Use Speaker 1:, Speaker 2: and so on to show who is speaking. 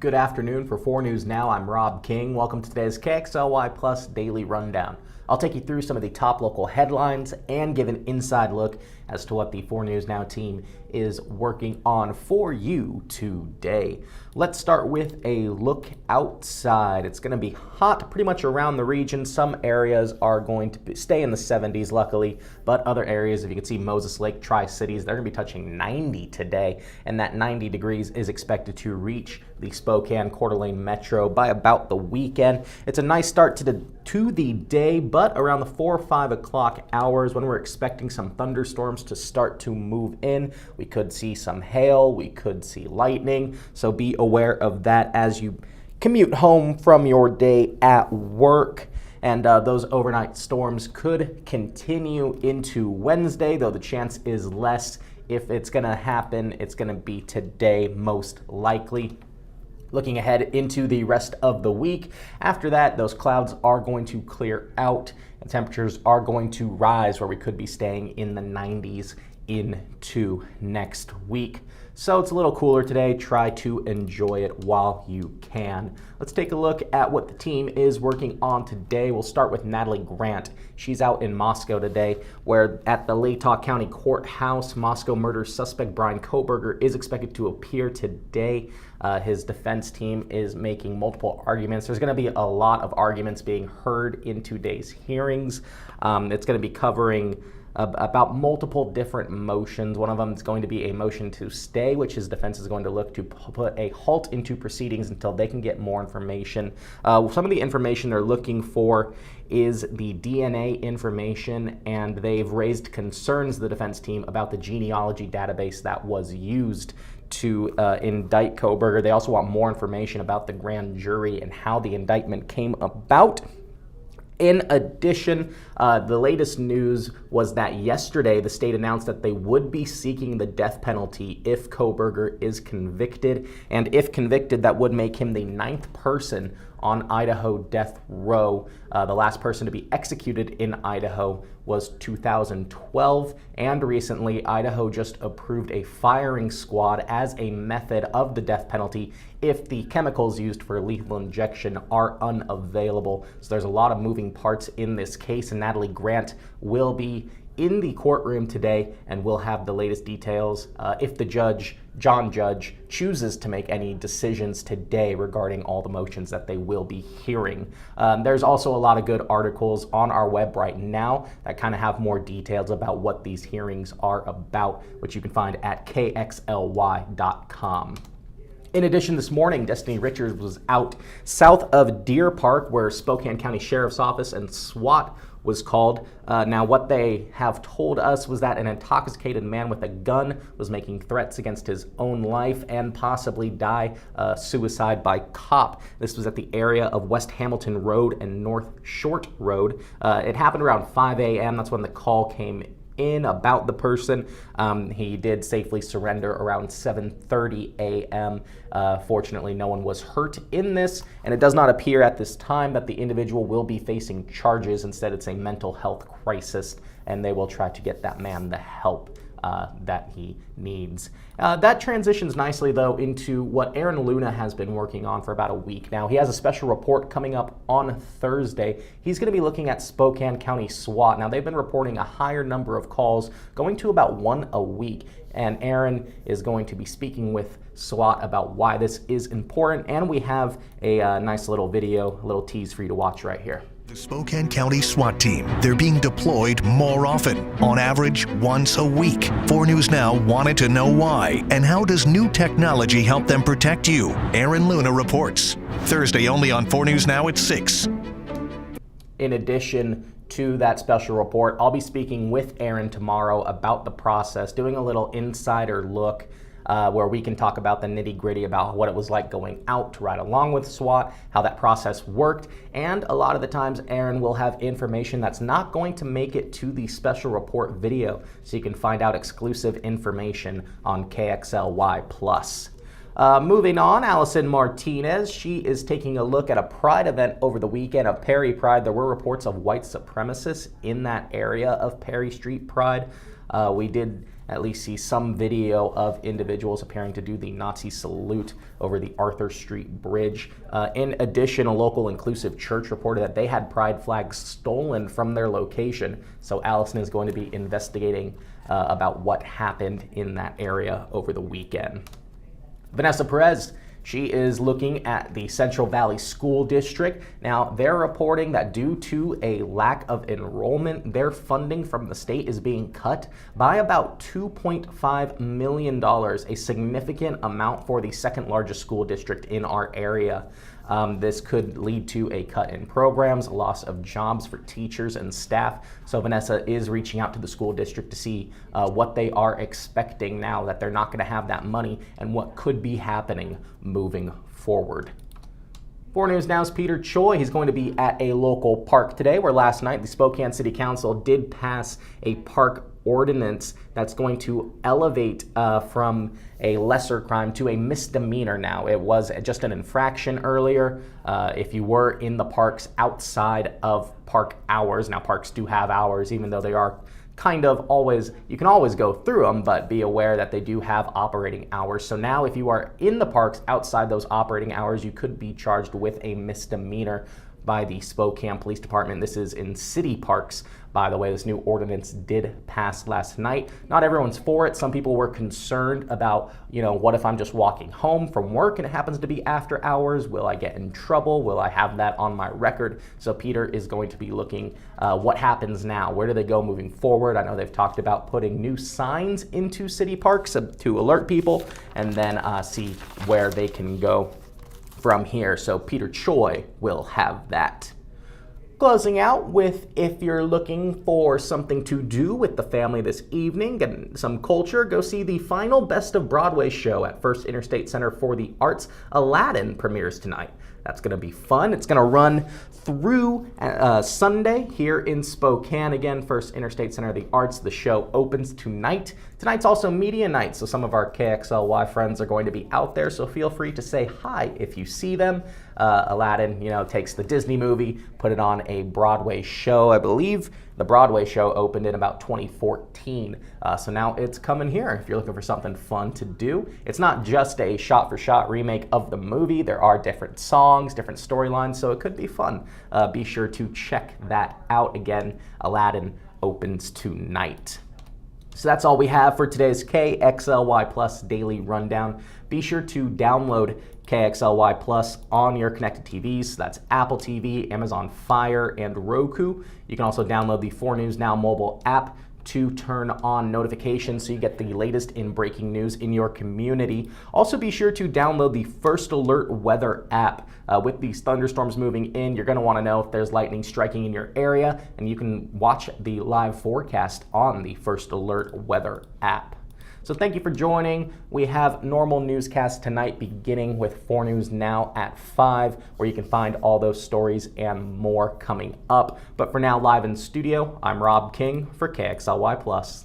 Speaker 1: Good afternoon. For 4 News Now, I'm Rob King. Welcome to today's KXLY Plus Daily Rundown. I'll take you through some of the top local headlines and give an inside look as to what the 4 News Now team is working on for you today. Let's start with a look outside. It's going to be hot pretty much around the region. Some areas are going to stay in the 70s, luckily, but other areas, if you can see Moses Lake, Tri-Cities, they're going to be touching 90 today, and that 90 degrees is expected to reach the Spokane Coeur d'Alene Metro by about the weekend. It's a nice start to the day, but around the 4 or 5 o'clock hours when we're expecting some thunderstorms to start to move in, we could see some hail, we could see lightning, so be aware of that as you commute home from your day at work. And those overnight storms could continue into Wednesday, though the chance is less. If it's going to happen, it's going to be today most likely. Looking ahead into the rest of the week, after that, those clouds are going to clear out and temperatures are going to rise where we could be staying in the 90s into next week. So it's a little cooler today. Try to enjoy it while you can. Let's take a look at what the team is working on today. We'll start with Natalie Grant. She's out in Moscow today, where at the Latah County Courthouse, Moscow murder suspect Brian Kohberger is expected to appear today. His defense team is making multiple arguments. There's going to be a lot of arguments being heard in today's hearings. It's going to be covering about multiple different motions. One of them is going to be a motion to stay, which his defense is going to look to put a halt into proceedings until they can get more information. Some of the information they're looking for is the DNA information, and they've raised concerns, the defense team, about the genealogy database that was used to indict Kohberger. They also want more information about the grand jury and how the indictment came about. In addition, the latest news was that yesterday the state announced that they would be seeking the death penalty if Kohberger is convicted. And if convicted, that would make him the 9th person on Idaho death row. The last person to be executed in Idaho was 2012, and recently Idaho just approved a firing squad as a method of the death penalty if the chemicals used for lethal injection are unavailable. So there's a lot of moving parts in this case, and Natalie Grant will be in the courtroom today and we'll have the latest details if the judge, John Judge, chooses to make any decisions today regarding all the motions that they will be hearing. There's also a lot of good articles on our web right now that kind of have more details about what these hearings are about, which you can find at KXLY.com. In addition, this morning, Destiny Richards was out south of Deer Park, where Spokane County Sheriff's Office and SWAT was called. Now, what they have told us was that an intoxicated man with a gun was making threats against his own life and possibly die suicide by cop. This was at the area of West Hamilton Road and North Short Road. It happened around 5 a.m. That's when the call came in about the person. He did safely surrender around 7:30 a.m. Fortunately, no one was hurt in this, and it does not appear at this time that the individual will be facing charges. Instead, it's a mental health crisis, and they will try to get that man the help that he needs. That transitions nicely, though, into what Aaron Luna has been working on for about a week now. He has a special report coming up on Thursday. He's going to be looking at Spokane County SWAT. Now, they've been reporting a higher number of calls, going to about 1 a week, and Aaron is going to be speaking with SWAT about why this is important, and we have a nice little video, a little tease for you to watch right here.
Speaker 2: The Spokane County SWAT team, they're being deployed more often, on average once a week. 4 News Now wanted to know why, and how does new technology help them protect you? Aaron Luna reports. Thursday only on 4 News Now at 6.
Speaker 1: In addition to that special report, I'll be speaking with Aaron tomorrow about the process, doing a little insider look where we can talk about the nitty-gritty about what it was like going out to ride along with SWAT, how that process worked, and a lot of the times Aaron will have information that's not going to make it to the special report video, so you can find out exclusive information on KXLY+. Moving on, Allison Martinez, she is taking a look at a Pride event over the weekend of Perry Pride. There were reports of white supremacists in that area of Perry Street Pride. We did at least see some video of individuals appearing to do the Nazi salute over the Arthur Street Bridge. In addition, a local inclusive church reported that they had pride flags stolen from their location. So Allison is going to be investigating about what happened in that area over the weekend. Vanessa Perez, she is looking at the Central Valley School District. Now, they're reporting that due to a lack of enrollment, their funding from the state is being cut by about $2.5 million, a significant amount for the second largest school district in our area. This could lead to a cut in programs, a loss of jobs for teachers and staff. So Vanessa is reaching out to the school district to see what they are expecting now that they're not going to have that money and what could be happening moving forward. 4 News Now's Peter Choi. He's going to be at a local park today, where last night the Spokane City Council did pass a park ordinance that's going to elevate from a lesser crime to a misdemeanor now. It was just an infraction earlier if you were in the parks outside of park hours. Now, parks do have hours, even though they are kind of always, you can always go through them, but be aware that they do have operating hours. So now if you are in the parks outside those operating hours, you could be charged with a misdemeanor by the Spokane Police Department. This is in city parks, by the way. This new ordinance did pass last night. Not everyone's for it. Some people were concerned about, what if I'm just walking home from work and it happens to be after hours? Will I get in trouble? Will I have that on my record? So Peter is going to be looking what happens now. Where do they go moving forward? I know they've talked about putting new signs into city parks to alert people, and then see where they can go from here. So Peter Choi will have that. Closing out with, if you're looking for something to do with the family this evening, getting some culture, go see the final Best of Broadway show at First Interstate Center for the Arts. Aladdin premieres tonight. That's going to be fun. It's going to run through Sunday here in Spokane. Again, First Interstate Center of the Arts. The show opens tonight. Tonight's also media night, so some of our KXLY friends are going to be out there, so feel free to say hi if you see them. Aladdin, takes the Disney movie, put it on a Broadway show. I believe the Broadway show opened in about 2014, so now it's coming here if you're looking for something fun to do. It's not just a shot-for-shot remake of the movie. There are different songs, different storylines, so it could be fun. Be sure to check that out. Again, Aladdin opens tonight. So that's all we have for today's KXLY Plus Daily Rundown. Be sure to download KXLY Plus on your connected TVs. That's Apple TV, Amazon Fire, and Roku. You can also download the 4 News Now mobile app to turn on notifications so you get the latest in breaking news in your community. Also, be sure to download the First Alert Weather app. With these thunderstorms moving in, you're going to want to know if there's lightning striking in your area, and you can watch the live forecast on the First Alert Weather app. So thank you for joining. We have normal newscasts tonight, beginning with 4 News Now at 5, where you can find all those stories and more coming up. But for now, live in studio, I'm Rob King for KXLY Plus.